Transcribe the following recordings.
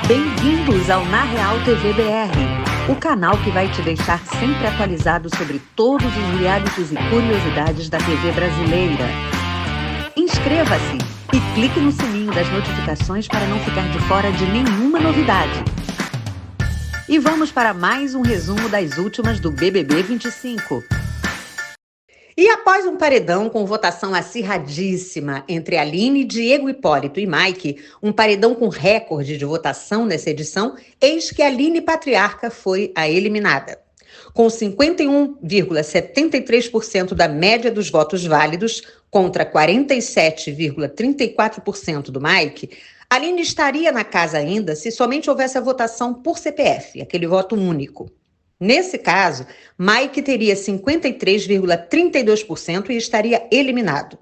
Bem-vindos ao Na Real TV BR, o canal que vai te deixar sempre atualizado sobre todos os realities e curiosidades da TV brasileira. Inscreva-se e clique no sininho das notificações para não ficar de fora de nenhuma novidade. E vamos para mais um resumo das últimas do BBB 25. E após um paredão com votação acirradíssima entre Aline, Diego Hipólito e Mike, um paredão com recorde de votação nessa edição, eis que Aline Patriarca foi a eliminada. Com 51,73% da média dos votos válidos contra 47,34% do Mike, Aline estaria na casa ainda se somente houvesse a votação por CPF, aquele voto único. Nesse caso, Mike teria 53,32% e estaria eliminado.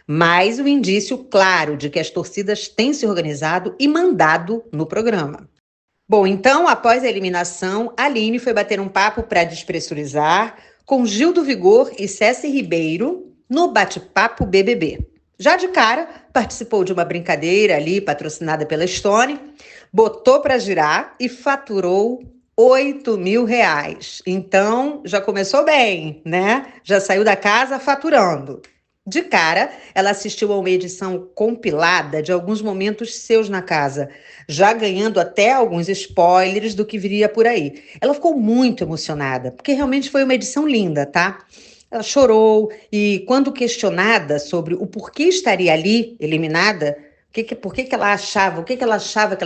Mais um indício claro de que as torcidas têm se organizado e mandado no programa. Bom, então, após a eliminação, Aline foi bater um papo para despressurizar com Gil do Vigor e Ceci Ribeiro no Bate-Papo BBB. Já de cara, participou de uma brincadeira ali, patrocinada pela Stone, botou para girar e faturou R$8.000. Então, já começou bem, né? Já saiu da casa faturando. De cara, ela assistiu a uma edição compilada de alguns momentos seus na casa, já ganhando até alguns spoilers do que viria por aí. Ela ficou muito emocionada, porque realmente foi uma edição linda, tá? Ela chorou e, quando questionada sobre o porquê estaria ali, eliminada, por que ela achava que ela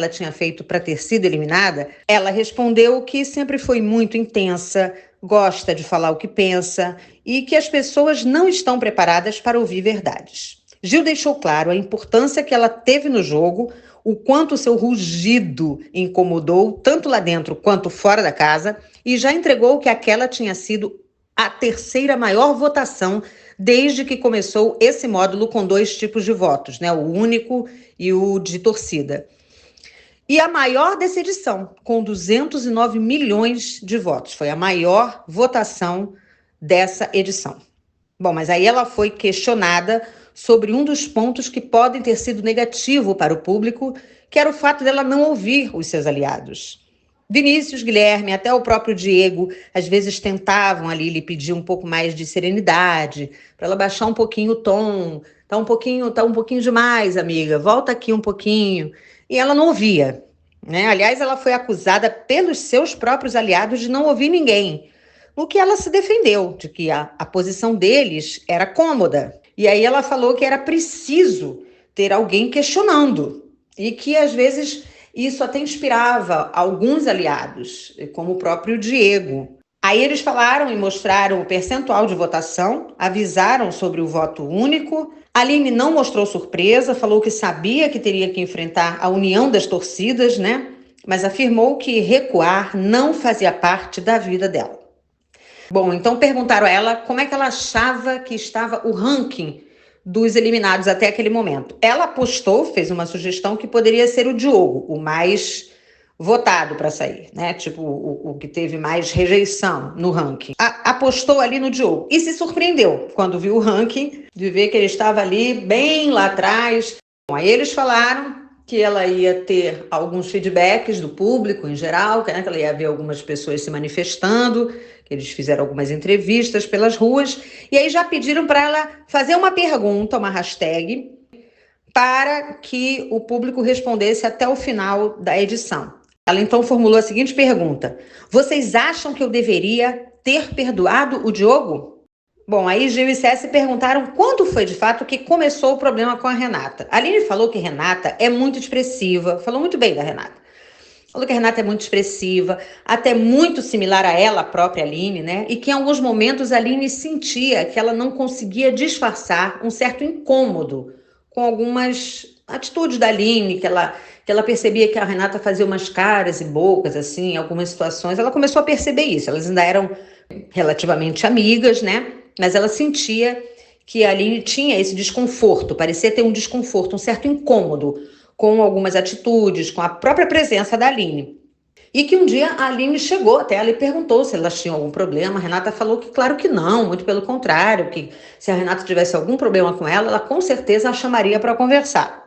tinha feito para ter sido eliminada, ela respondeu que sempre foi muito intensa, gosta de falar o que pensa e que as pessoas não estão preparadas para ouvir verdades. Gil deixou claro a importância que ela teve no jogo, o quanto seu rugido incomodou, tanto lá dentro quanto fora da casa, e já entregou que aquela tinha sido a terceira maior votação desde que começou esse módulo com 2 tipos de votos, né? O único e o de torcida. E a maior dessa edição, com 209 milhões de votos. Foi a maior votação dessa edição. Bom, mas aí ela foi questionada sobre um dos pontos que podem ter sido negativo para o público, que era o fato dela não ouvir os seus aliados. Vinícius, Guilherme, até o próprio Diego, às vezes tentavam ali lhe pedir um pouco mais de serenidade, para ela baixar um pouquinho o tom. Tá um pouquinho demais, amiga, volta aqui um pouquinho. E ela não ouvia, né? Aliás, ela foi acusada pelos seus próprios aliados de não ouvir ninguém, o que ela se defendeu, de que a posição deles era cômoda. E aí ela falou que era preciso ter alguém questionando, e que às vezes isso até inspirava alguns aliados, como o próprio Diego. Aí eles falaram e mostraram o percentual de votação, avisaram sobre o voto único. A Aline não mostrou surpresa, falou que sabia que teria que enfrentar a união das torcidas, né? Mas afirmou que recuar não fazia parte da vida dela. Bom, então perguntaram a ela como é que ela achava que estava o ranking dos eliminados até aquele momento. Ela apostou, fez uma sugestão que poderia ser o Diogo, o mais votado para sair, né? Tipo, o que teve mais rejeição no ranking. Apostou ali no Diogo e se surpreendeu quando viu o ranking, de ver que ele estava ali bem lá atrás. Bom, aí eles falaram que ela ia ter alguns feedbacks do público em geral, né? Que ela ia ver algumas pessoas se manifestando, que eles fizeram algumas entrevistas pelas ruas, e aí já pediram para ela fazer uma pergunta, uma hashtag, para que o público respondesse até o final da edição. Ela então formulou a seguinte pergunta: vocês acham que eu deveria ter perdoado o Diogo? Bom, aí Gil e Ceci perguntaram quando foi de fato que começou o problema com a Renata. A Aline falou que Renata é muito expressiva, falou muito bem da Renata. Falou que a Renata é muito expressiva, até muito similar a ela, a própria Aline, né? E que em alguns momentos a Aline sentia que ela não conseguia disfarçar um certo incômodo com algumas atitudes da Aline, que ela percebia que a Renata fazia umas caras e bocas, assim, em algumas situações. Ela começou a perceber isso. Elas ainda eram relativamente amigas, né? Mas ela sentia que a Aline tinha esse desconforto, parecia ter um desconforto, um certo incômodo com algumas atitudes, com a própria presença da Aline. E que um dia a Aline chegou até ela e perguntou se elas tinham algum problema. A Renata falou que claro que não, muito pelo contrário, que se a Renata tivesse algum problema com ela com certeza a chamaria para conversar.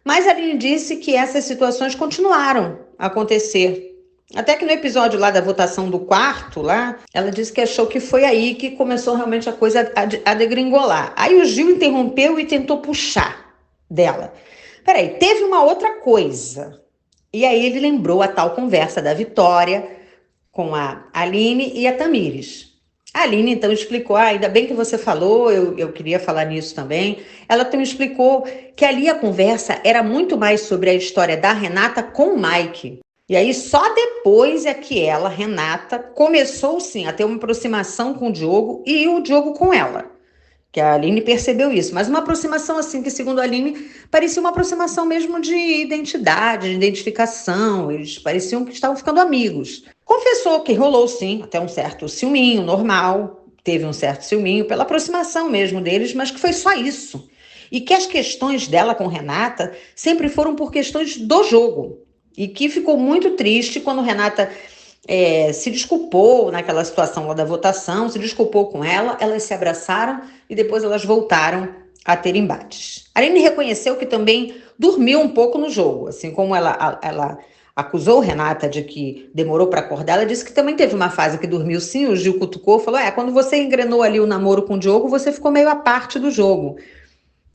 Mas a Aline disse que essas situações continuaram a acontecer. Até que no episódio lá da votação do quarto, lá, ela disse que achou que foi aí que começou realmente a coisa a degringolar. Aí o Gil interrompeu e tentou puxar dela. Peraí, teve uma outra coisa. E aí ele lembrou a tal conversa da Vitória com a Aline e a Tamires. A Aline então explicou, ainda bem que você falou, eu queria falar nisso também. Ela então explicou que ali a conversa era muito mais sobre a história da Renata com o Mike. E aí só depois é que ela, Renata, começou sim a ter uma aproximação com o Diogo e o Diogo com ela. Que a Aline percebeu isso, mas uma aproximação assim, que segundo a Aline, parecia uma aproximação mesmo de identidade, de identificação, eles pareciam que estavam ficando amigos. Confessou que rolou sim, até um certo ciúminho normal, teve um certo ciúminho pela aproximação mesmo deles, mas que foi só isso. E que as questões dela com Renata sempre foram por questões do jogo. E que ficou muito triste quando Renata se desculpou naquela situação lá da votação, se desculpou com ela, elas se abraçaram e depois elas voltaram a ter embates. A Aline reconheceu que também dormiu um pouco no jogo, assim como ela acusou Renata de que demorou para acordar, ela disse que também teve uma fase que dormiu sim, o Gil cutucou, falou, quando você engrenou ali o namoro com o Diogo, você ficou meio à parte do jogo.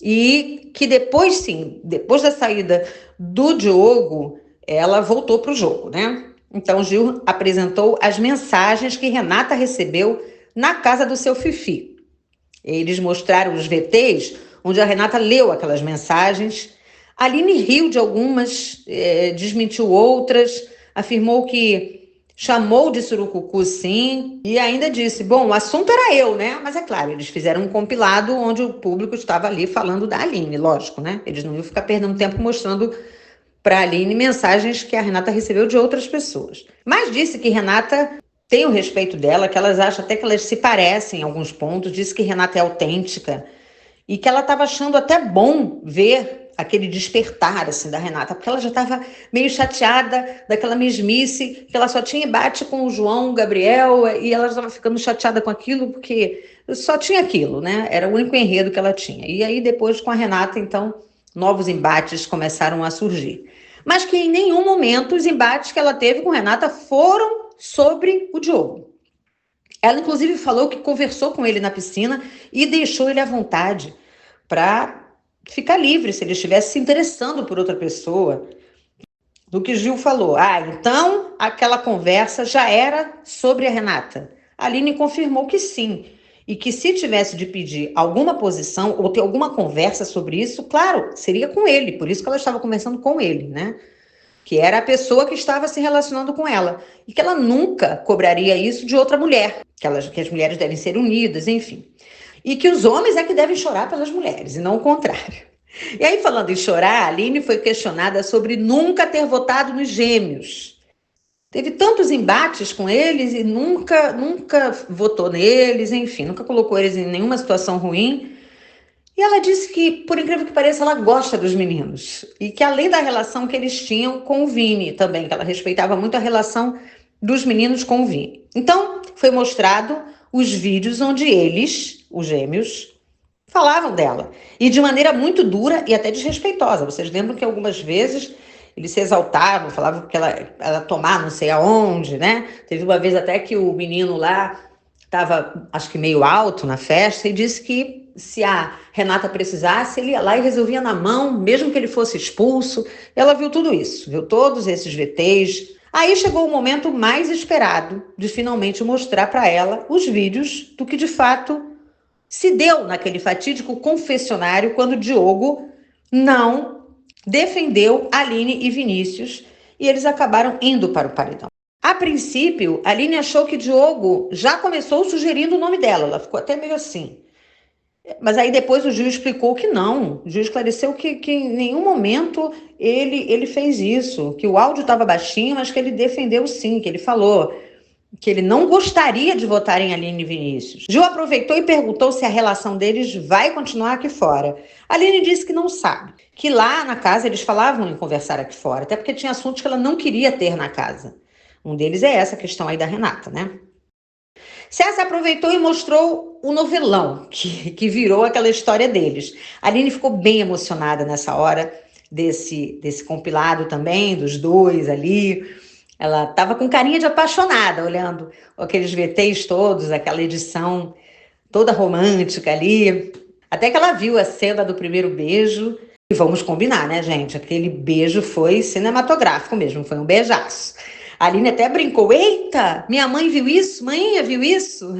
E que depois, sim, depois da saída do Diogo, ela voltou para o jogo, né? Então, Gil apresentou as mensagens que Renata recebeu na casa do seu Fifi. Eles mostraram os VTs, onde a Renata leu aquelas mensagens. A Aline riu de algumas, desmentiu outras, afirmou que chamou de surucucu, sim, e ainda disse, bom, o assunto era eu, né? Mas é claro, eles fizeram um compilado onde o público estava ali falando da Aline, lógico, né? Eles não iam ficar perdendo tempo mostrando para a Aline mensagens que a Renata recebeu de outras pessoas. Mas disse que Renata tem o respeito dela, que elas acham até que elas se parecem em alguns pontos, disse que Renata é autêntica e que ela estava achando até bom ver aquele despertar assim da Renata, porque ela já estava meio chateada daquela mesmice, que ela só tinha embate com o João, o Gabriel, e ela estava ficando chateada com aquilo, porque só tinha aquilo, né? Era o único enredo que ela tinha. E aí depois com a Renata, então, novos embates começaram a surgir. Mas que em nenhum momento os embates que ela teve com Renata foram sobre o Diogo. Ela, inclusive, falou que conversou com ele na piscina e deixou ele à vontade para ficar livre se ele estivesse se interessando por outra pessoa. Do que Gil falou. Então aquela conversa já era sobre a Renata. A Aline confirmou que sim. E que se tivesse de pedir alguma posição ou ter alguma conversa sobre isso, claro, seria com ele. Por isso que ela estava conversando com ele, né? Que era a pessoa que estava se relacionando com ela. E que ela nunca cobraria isso de outra mulher. Que as mulheres devem ser unidas, enfim. E que os homens é que devem chorar pelas mulheres, e não o contrário. E aí, falando em chorar, a Aline foi questionada sobre nunca ter votado nos Gêmeos. Teve tantos embates com eles e nunca votou neles, enfim, nunca colocou eles em nenhuma situação ruim. E ela disse que, por incrível que pareça, ela gosta dos meninos. E que além da relação que eles tinham com o Vini também, que ela respeitava muito a relação dos meninos com o Vini. Então, foi mostrado os vídeos onde eles, os gêmeos, falavam dela. E de maneira muito dura e até desrespeitosa. Vocês lembram que algumas vezes eles se exaltavam, falavam que ela tomar não sei aonde, né? Teve uma vez até que o menino lá estava, acho que meio alto na festa, e disse que se a Renata precisasse, ele ia lá e resolvia na mão, mesmo que ele fosse expulso. Ela viu tudo isso, viu todos esses VTs. Aí chegou o momento mais esperado de finalmente mostrar para ela os vídeos do que de fato se deu naquele fatídico confessionário quando Diogo não defendeu Aline e Vinícius e eles acabaram indo para o paredão. A princípio, a Aline achou que Diogo já começou sugerindo o nome dela, ela ficou até meio assim. Mas aí depois o Gil explicou que não, o Gil esclareceu que em nenhum momento ele fez isso, que o áudio estava baixinho, mas que ele defendeu sim, que ele falou que ele não gostaria de votar em Aline e Vinícius. Gil aproveitou e perguntou se a relação deles vai continuar aqui fora. Aline disse que não sabe, que lá na casa eles falavam em conversar aqui fora, até porque tinha assuntos que ela não queria ter na casa. Um deles é essa questão aí da Renata, né? César aproveitou e mostrou o novelão, que virou aquela história deles. A Aline ficou bem emocionada nessa hora, desse compilado também, dos dois ali. Ela estava com carinha de apaixonada, olhando aqueles VTs todos, aquela edição toda romântica ali. Até que ela viu a cena do primeiro beijo. E vamos combinar, né, gente? Aquele beijo foi cinematográfico mesmo, foi um beijaço. A Aline até brincou: eita, minha mãe viu isso? Mãe, viu isso?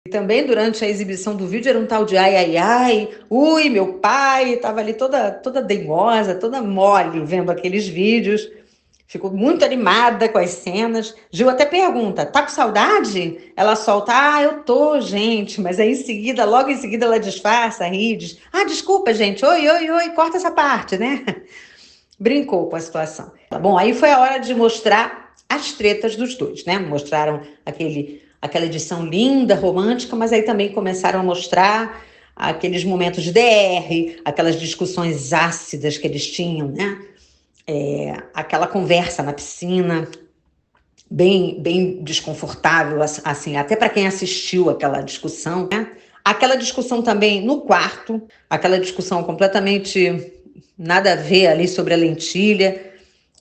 E também durante a exibição do vídeo era um tal de ai, ai, ai, ui, meu pai, estava ali toda dengosa, toda mole vendo aqueles vídeos. Ficou muito animada com as cenas. Gil até pergunta: tá com saudade? Ela solta: ah, eu tô, gente. Mas aí logo em seguida, ela disfarça, ri, diz: ah, desculpa, gente. Oi, oi, oi, corta essa parte, né? Brincou com a situação. Tá bom, aí foi a hora de mostrar as tretas dos dois, né? Mostraram aquela edição linda, romântica, mas aí também começaram a mostrar aqueles momentos de DR, aquelas discussões ácidas que eles tinham, né? Aquela conversa na piscina, bem desconfortável, assim, até para quem assistiu aquela discussão, né? Aquela discussão também no quarto, aquela discussão completamente nada a ver ali sobre a lentilha,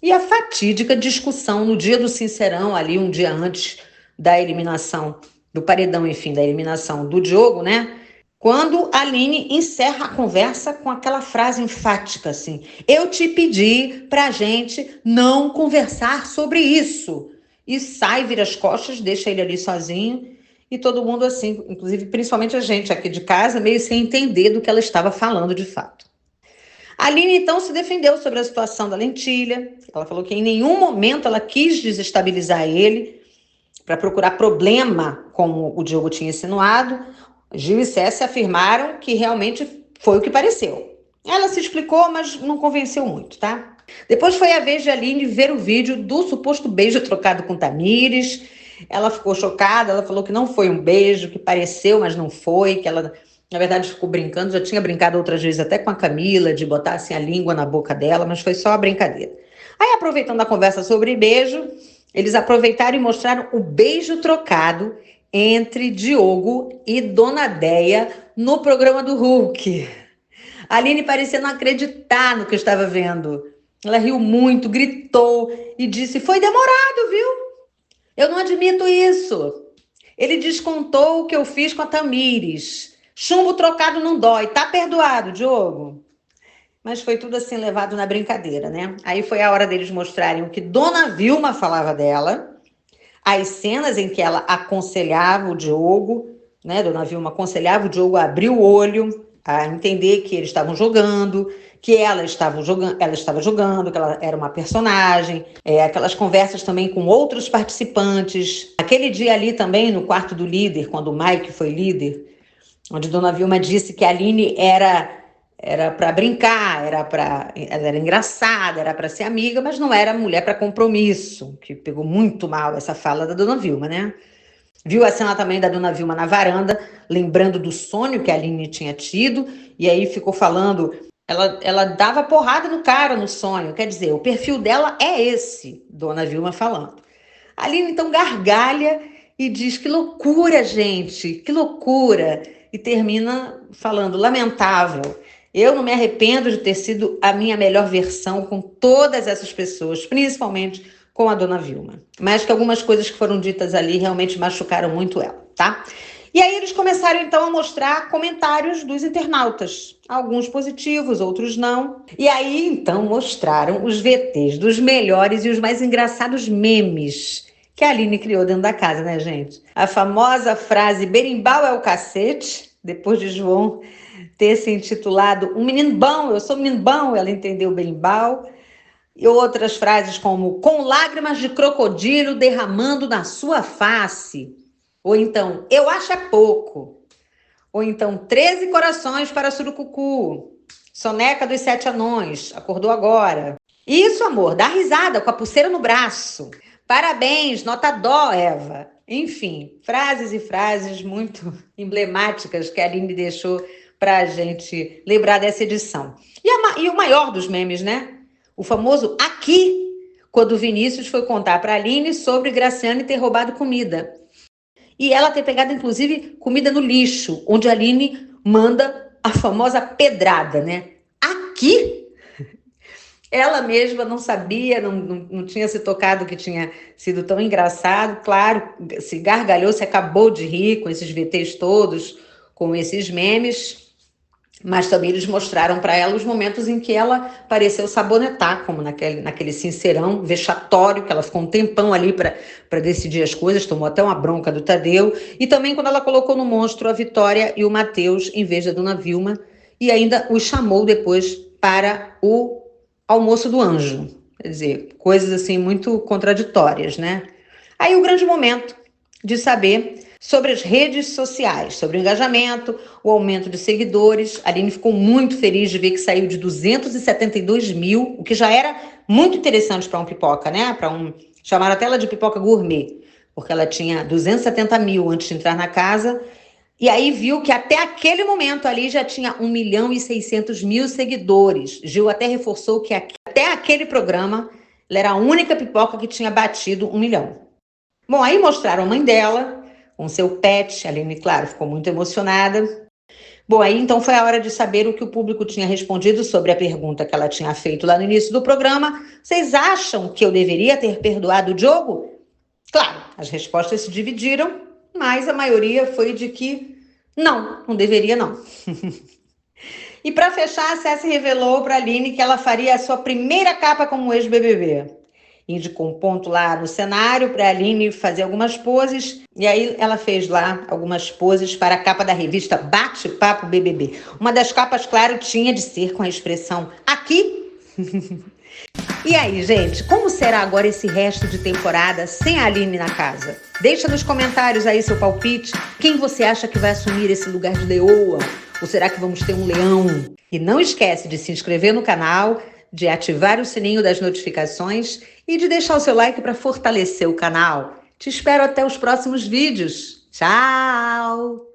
e a fatídica discussão no dia do Sincerão, ali um dia antes da eliminação, do paredão, enfim, da eliminação do Diogo, né? Quando a Aline encerra a conversa com aquela frase enfática assim: eu te pedi pra gente não conversar sobre isso. E sai, vira as costas, deixa ele ali sozinho. E todo mundo assim, inclusive principalmente a gente aqui de casa, meio sem entender do que ela estava falando de fato. A Aline então se defendeu sobre a situação da lentilha. Ela falou que em nenhum momento ela quis desestabilizar ele para procurar problema, como o Diogo tinha insinuado. Gil e Cécia afirmaram que realmente foi o que pareceu. Ela se explicou, mas não convenceu muito, tá? Depois foi a vez de Aline ver o vídeo do suposto beijo trocado com Tamires. Ela ficou chocada, ela falou que não foi um beijo, que pareceu, mas não foi, que ela, na verdade, ficou brincando, já tinha brincado outras vezes até com a Camila, de botar assim a língua na boca dela, mas foi só a brincadeira. Aí, aproveitando a conversa sobre beijo, eles aproveitaram e mostraram o beijo trocado entre Diogo e Dona Déia no programa do Hulk. A Aline parecia não acreditar no que estava vendo. Ela riu muito, gritou e disse: foi demorado, viu? Eu não admito isso. Ele descontou o que eu fiz com a Tamires. Chumbo trocado não dói. Tá perdoado, Diogo. Mas foi tudo assim levado na brincadeira, né? Aí foi a hora deles mostrarem o que Dona Vilma falava dela, as cenas em que ela aconselhava o Diogo, né? Dona Vilma aconselhava o Diogo a abrir o olho, a entender que eles estavam jogando, que ela estava jogando, que ela era uma personagem, aquelas conversas também com outros participantes. Aquele dia ali também, no quarto do líder, quando o Mike foi líder, onde Dona Vilma disse que a Aline era para brincar, ela era engraçada, era para ser amiga, mas não era mulher para compromisso, que pegou muito mal essa fala da Dona Vilma, né? Viu a cena também da Dona Vilma na varanda, lembrando do sonho que a Aline tinha tido, e aí ficou falando, ela dava porrada no cara no sonho, quer dizer, o perfil dela é esse, Dona Vilma falando. A Aline então gargalha e diz: que loucura, gente, que loucura, e termina falando: lamentável. Eu não me arrependo de ter sido a minha melhor versão com todas essas pessoas, principalmente com a Dona Vilma. Mas que algumas coisas que foram ditas ali realmente machucaram muito ela, tá? E aí eles começaram então a mostrar comentários dos internautas, alguns positivos, outros não. E aí então mostraram os VTs dos melhores e os mais engraçados memes que a Aline criou dentro da casa, né, gente? A famosa frase berimbau é o cacete, depois de João ter se intitulado um menino bom, eu sou um menino bom, ela entendeu berimbau. E outras frases como com lágrimas de crocodilo derramando na sua face. Ou então, eu acho é pouco. Ou então, 13 corações para Surucucu. Soneca dos 7 anões, acordou agora. Isso, amor, dá risada com a pulseira no braço. Parabéns, nota dó, Eva. Enfim, frases e frases muito emblemáticas que a Aline deixou para a gente lembrar dessa edição. E o maior dos memes, né? O famoso aqui, quando o Vinícius foi contar para a Aline sobre Graciane ter roubado comida. E ela ter pegado, inclusive, comida no lixo, onde a Aline manda a famosa pedrada, né? Aqui? Ela mesma não sabia, não tinha se tocado que tinha sido tão engraçado. Claro, se gargalhou, se acabou de rir com esses VTs todos, com esses memes. Mas também eles mostraram para ela os momentos em que ela pareceu sabonetar, como naquele sincerão vexatório, que ela ficou um tempão ali para decidir as coisas, tomou até uma bronca do Tadeu. E também quando ela colocou no monstro a Vitória e o Matheus, em vez da dona Vilma, e ainda os chamou depois para o almoço do anjo. Quer dizer, coisas assim muito contraditórias, né? Aí o grande momento de saber sobre as redes sociais, sobre o engajamento, o aumento de seguidores. A Aline ficou muito feliz de ver que saiu de 272 mil, o que já era muito interessante para um pipoca, né? Chamaram até ela de pipoca gourmet, porque ela tinha 270 mil antes de entrar na casa. E aí viu que até aquele momento ali já tinha 1.600.000 seguidores. Gil até reforçou que até aquele programa ela era a única pipoca que tinha batido 1 milhão. Bom, aí mostraram a mãe dela com seu pet. A Aline, claro, ficou muito emocionada. Bom, aí então foi a hora de saber o que o público tinha respondido sobre a pergunta que ela tinha feito lá no início do programa. Vocês acham que eu deveria ter perdoado o Diogo? Claro, as respostas se dividiram, mas a maioria foi de que não deveria não. E para fechar, a Ceci revelou para a Aline que ela faria a sua primeira capa como ex-BBB. Indicou um ponto lá no cenário para a Aline fazer algumas poses, e aí ela fez lá algumas poses para a capa da revista Bate-Papo BBB. Uma das capas, claro, tinha de ser com a expressão aqui. E aí, gente, como será agora esse resto de temporada sem a Aline na casa? Deixa nos comentários aí seu palpite. Quem você acha que vai assumir esse lugar de leoa? Ou será que vamos ter um leão? E não esquece de se inscrever no canal, de ativar o sininho das notificações e de deixar o seu like para fortalecer o canal. Te espero até os próximos vídeos. Tchau!